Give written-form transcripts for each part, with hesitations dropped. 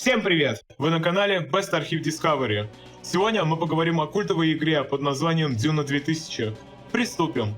Всем привет! Вы на канале Best Archive Discovery. Сегодня мы поговорим о культовой игре под названием Дюна 2000. Приступим!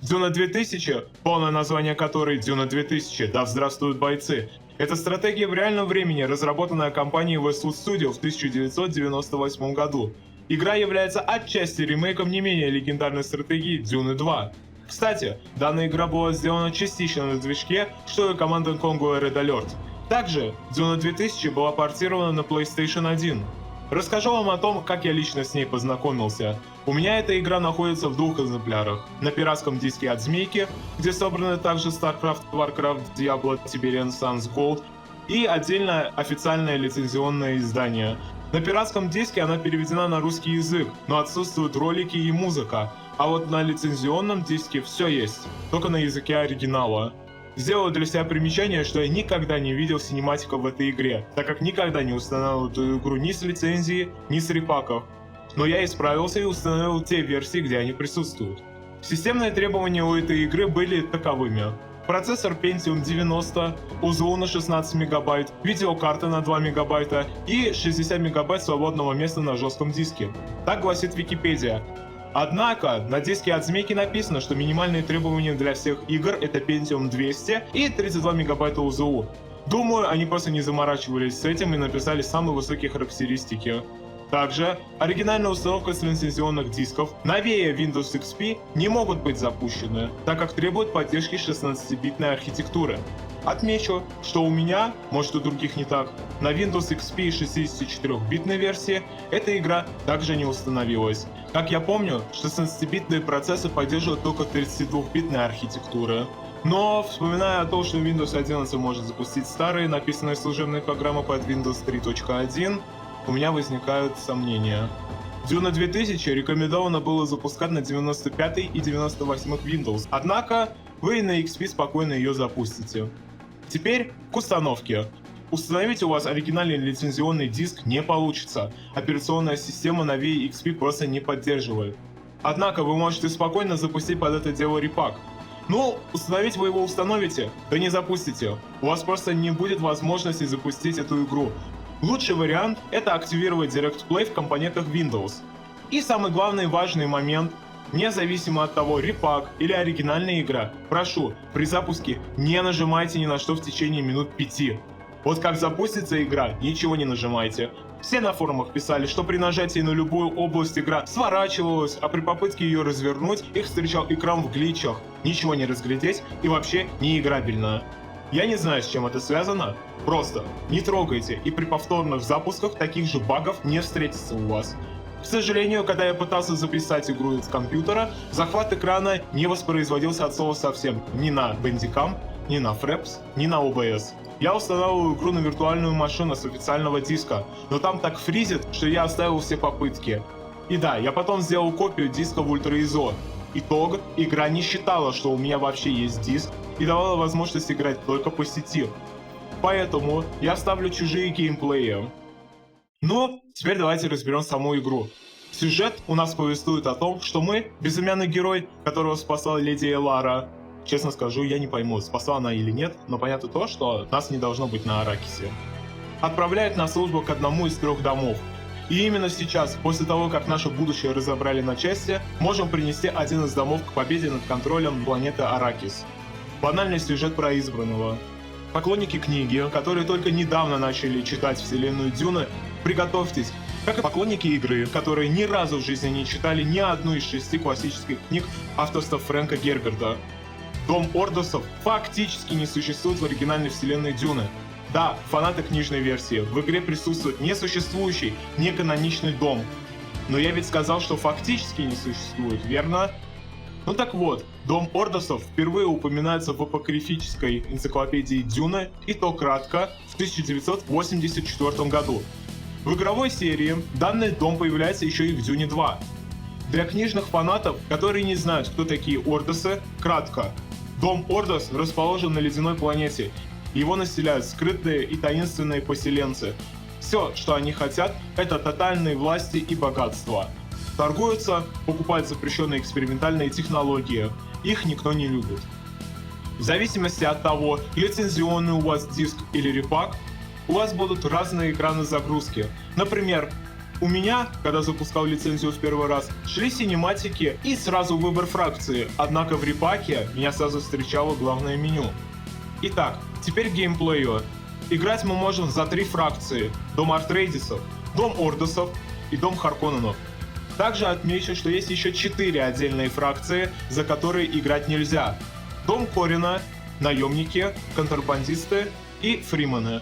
Дюна 2000, полное название которой Дюна 2000, да здравствуют бойцы. Это стратегия в реальном времени, разработанная компанией Westwood Studio в 1998 году. Игра является отчасти ремейком не менее легендарной стратегии Дюны 2. Кстати, данная игра была сделана частично на движке, что и команда Congo Red Alert. Также Дюна 2000 была портирована на PlayStation 1. Расскажу вам о том, как я лично с ней познакомился. У меня эта игра находится в двух экземплярах. На пиратском диске от Змейки, где собраны также StarCraft, Warcraft, Diablo, Tiberian Suns Gold, и отдельное официальное лицензионное издание. На пиратском диске она переведена на русский язык, но отсутствуют ролики и музыка. А вот на лицензионном диске все есть, только на языке оригинала. Сделаю для себя примечание, что я никогда не видел синематиков в этой игре, так как никогда не устанавливал эту игру ни с лицензии, ни с репаков. Но я исправился и установил те версии, где они присутствуют. Системные требования у этой игры были таковыми. Процессор Pentium 90, УЗУ на 16 МБ, видеокарта на 2 МБ и 60 МБ свободного места на жестком диске. Так гласит Википедия. Однако, на диске от Змейки написано, что минимальные требования для всех игр это Pentium 200 и 32 МБ УЗУ. Думаю, они просто не заморачивались с этим и написали самые высокие характеристики. Также, оригинальная установка с лицензионных дисков новее Windows XP не могут быть запущены, так как требуют поддержки 16-битной архитектуры. Отмечу, что у меня, может у других не так, на Windows XP 64-битной версии эта игра также не установилась. Как я помню, 16-битные процессы поддерживают только 32-битной архитектуры. Но, вспоминая о том, что Windows 11 может запустить старые, написанные служебные программы под Windows 3.1, у меня возникают сомнения. Дюна 2000 рекомендовано было запускать на 95 и 98 Windows, однако вы на XP спокойно ее запустите. Теперь к установке. Установить у вас оригинальный лицензионный диск не получится, операционная система новее XP просто не поддерживает. Однако вы можете спокойно запустить под это дело репак. Ну, установить вы его установите, да не запустите. У вас просто не будет возможности запустить эту игру. Лучший вариант — это активировать Direct Play в компонентах Windows. И самый главный важный момент — независимо от того, репак или оригинальная игра, прошу, при запуске не нажимайте ни на что в течение минут 5. Вот как запустится игра, ничего не нажимайте. Все на форумах писали, что при нажатии на любую область игра сворачивалась, а при попытке ее развернуть их встречал экран в гличах, ничего не разглядеть и вообще неиграбельно. Я не знаю, с чем это связано, просто не трогайте, и при повторных запусках таких же багов не встретится у вас. К сожалению, когда я пытался записать игру из компьютера, захват экрана не воспроизводился от слова совсем ни на Bandicam, ни на Fraps, ни на OBS. Я устанавливал игру на виртуальную машину с официального диска, но там так фризит, что я оставил все попытки. И да, я потом сделал копию диска в Ultra ISO. Итог, игра не считала, что у меня вообще есть диск, и давала возможность играть только по сети. Поэтому я ставлю чужие геймплеи. Ну, теперь давайте разберем саму игру. Сюжет у нас повествует о том, что мы, безымянный герой, которого спасла леди Элара. Честно скажу, я не пойму, спасла она или нет, но понятно то, что нас не должно быть на Аракисе. Отправляет на службу к одному из 3 домов. И именно сейчас, после того, как наше будущее разобрали на части, можем принести один из домов к победе над контролем планеты Аракис. Банальный сюжет про избранного. Поклонники книги, которые только недавно начали читать вселенную Дюны, приготовьтесь, как и поклонники игры, которые ни разу в жизни не читали ни одну из 6 классических книг авторства Фрэнка Герберта. Дом Ордосов фактически не существует в оригинальной вселенной Дюны. Да, фанаты книжной версии, в игре присутствует несуществующий, неканоничный дом. Но я ведь сказал, что фактически не существует, верно? Ну так вот, дом Ордосов впервые упоминается в апокрифической энциклопедии Дюны, и то кратко, в 1984 году. В игровой серии данный дом появляется еще и в Дюне 2. Для книжных фанатов, которые не знают, кто такие Ордосы, кратко. Дом Ордос расположен на ледяной планете. Его населяют скрытые и таинственные поселенцы. Все, что они хотят, это тотальные власти и богатства. Торгуются, покупают запрещенные экспериментальные технологии. Их никто не любит. В зависимости от того, лицензионный у вас диск или репак, у вас будут разные экраны загрузки. Например, у меня, когда запускал лицензию в первый раз, шли синематики и сразу выбор фракции, однако в репаке меня сразу встречало главное меню. Итак, теперь к геймплею. Играть мы можем за 3 фракции: Дом Артрейдисов, Дом Ордосов и Дом Харконненов. Также отмечу, что есть еще 4 отдельные фракции, за которые играть нельзя: Дом Корина, Наемники, Контрабандисты и Фримены.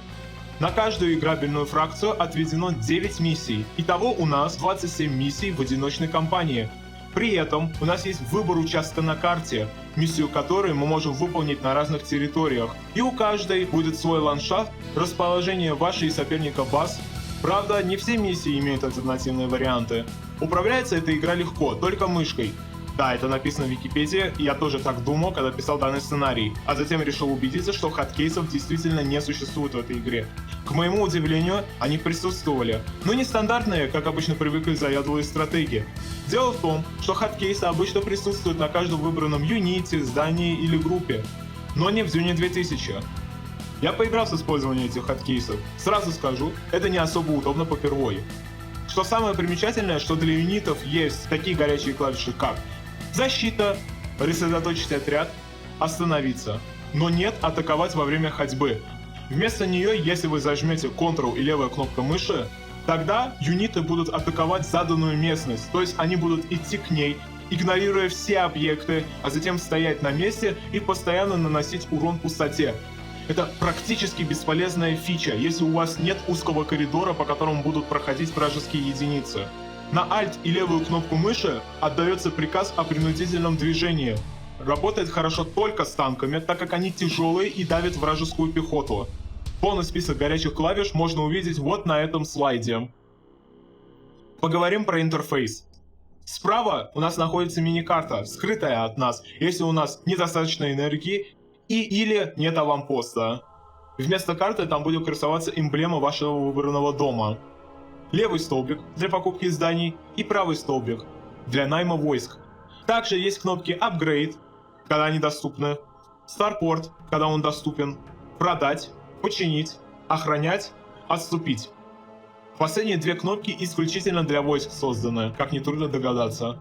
На каждую играбельную фракцию отведено 9 миссий. Итого у нас 27 миссий в одиночной кампании. При этом у нас есть выбор участка на карте, миссию которой мы можем выполнить на разных территориях. И у каждой будет свой ландшафт, расположение вашей и соперника баз. Правда, не все миссии имеют альтернативные варианты. Управляется эта игра легко, только мышкой. Да, это написано в Википедии, и я тоже так думал, когда писал данный сценарий, а затем решил убедиться, что хаткейсов действительно не существует в этой игре. К моему удивлению, они присутствовали, но не стандартные, как обычно привыкли заядлые стратеги. Дело в том, что хаткейсы обычно присутствуют на каждом выбранном юните, здании или группе, но не в Dune 2000. Я поиграл с использованием этих хаткейсов. Сразу скажу, это не особо удобно попервой. Что самое примечательное, что для юнитов есть такие горячие клавиши, как защита, рассредоточить отряд, остановиться. Но нет атаковать во время ходьбы. Вместо нее, если вы зажмете Ctrl и левая кнопка мыши, тогда юниты будут атаковать заданную местность, то есть они будут идти к ней, игнорируя все объекты, а затем стоять на месте и постоянно наносить урон пустоте. Это практически бесполезная фича, если у вас нет узкого коридора, по которому будут проходить вражеские единицы. На Alt и левую кнопку мыши отдается приказ о принудительном движении. Работает хорошо только с танками, так как они тяжелые и давят вражескую пехоту. Полный список горячих клавиш можно увидеть вот на этом слайде. Поговорим про интерфейс. Справа у нас находится мини-карта, скрытая от нас, если у нас недостаточно энергии или нет аванпоста. Вместо карты там будет красоваться эмблема вашего выбранного дома. Левый столбик для покупки зданий и правый столбик для найма войск. Также есть кнопки Upgrade, когда они доступны, Starport, когда он доступен, Продать, Починить, Охранять, Отступить. Последние 2 кнопки исключительно для войск созданы, как нетрудно догадаться.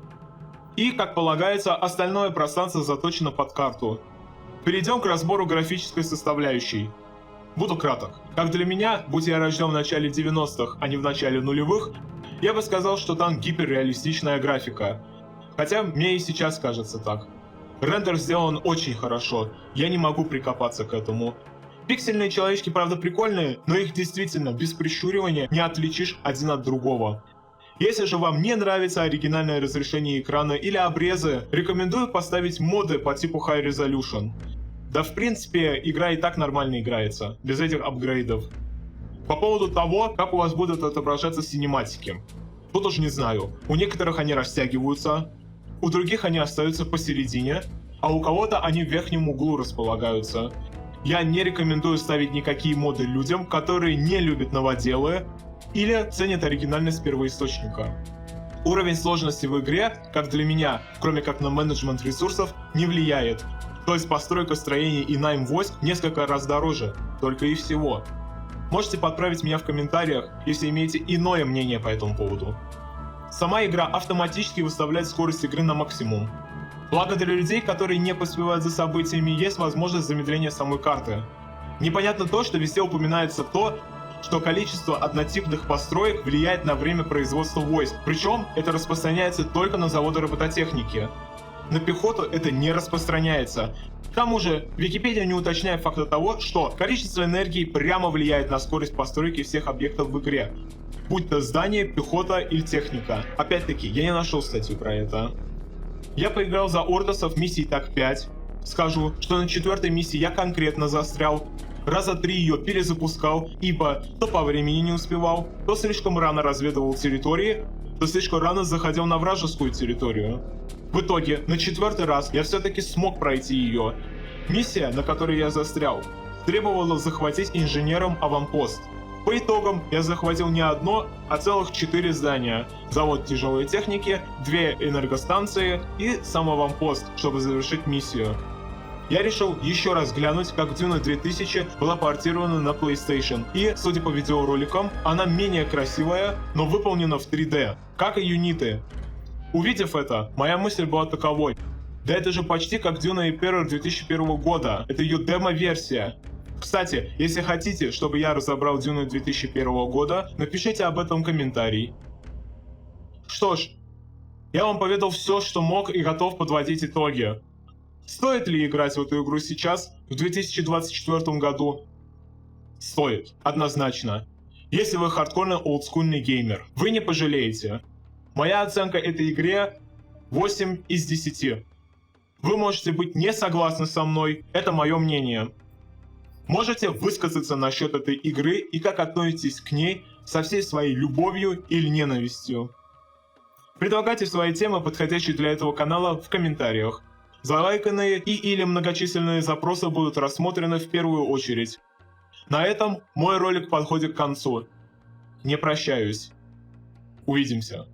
И, как полагается, остальное пространство заточено под карту. Перейдем к разбору графической составляющей. Буду краток. Как для меня, будь я рожден в начале 90-х, а не в начале нулевых, я бы сказал, что там гиперреалистичная графика. Хотя мне и сейчас кажется так. Рендер сделан очень хорошо, я не могу прикопаться к этому. Пиксельные человечки, правда, прикольные, но их действительно без прищуривания не отличишь один от другого. Если же вам не нравится оригинальное разрешение экрана или обрезы, рекомендую поставить моды по типу High Resolution. Да в принципе, игра и так нормально играется, без этих апгрейдов. По поводу того, как у вас будут отображаться синематики. Тут уж не знаю, у некоторых они растягиваются, у других они остаются посередине, а у кого-то они в верхнем углу располагаются. Я не рекомендую ставить никакие моды людям, которые не любят новоделы или ценят оригинальность первоисточника. Уровень сложности в игре, как для меня, кроме как на менеджмент ресурсов, не влияет. То есть постройка строений и найм войск несколько раз дороже, только и всего. Можете подправить меня в комментариях, если имеете иное мнение по этому поводу. Сама игра автоматически выставляет скорость игры на максимум. Благо для людей, которые не поспевают за событиями, есть возможность замедления самой карты. Непонятно то, что везде упоминается то, что количество однотипных построек влияет на время производства войск, причем это распространяется только на заводы робототехники. На пехоту это не распространяется. К тому же, Википедия не уточняет факта того, что количество энергии прямо влияет на скорость постройки всех объектов в игре. Будь то здание, пехота или техника. Опять-таки, я не нашел статью про это. Я поиграл за Ордосов миссий так 5. Скажу, что на 4-й миссии я конкретно застрял. Раза 3 ее перезапускал, ибо то по времени не успевал, то слишком рано разведывал территории, то слишком рано заходил на вражескую территорию. В итоге, на 4-й раз я все-таки смог пройти ее. Миссия, на которой я застрял, требовала захватить инженером аванпост. По итогам я захватил не одно, а целых 4 здания. Завод тяжелой техники, 2 энергостанции и сам аванпост, чтобы завершить миссию. я решил еще раз глянуть, как Duna 2000 была портирована на PlayStation. И, судя по видеороликам, она менее красивая, но выполнена в 3D, как и юниты. Увидев это, моя мысль была таковой. Да это же почти как Duna Emperor 2001 года, это ее демо-версия. Кстати, если хотите, чтобы я разобрал Duna 2001 года, напишите об этом комментарий. Что ж, я вам поведал все, что мог, и готов подводить итоги. Стоит ли играть в эту игру сейчас, в 2024 году? Стоит, однозначно. Если вы хардкорный олдскульный геймер, вы не пожалеете. Моя оценка этой игре 8 из 10. Вы можете быть не согласны со мной, это мое мнение. Можете высказаться насчет этой игры и как относитесь к ней со всей своей любовью или ненавистью. Предлагайте свои темы, подходящие для этого канала, в комментариях. Залайканные и или многочисленные запросы будут рассмотрены в первую очередь. На этом мой ролик подходит к концу. Не прощаюсь. Увидимся.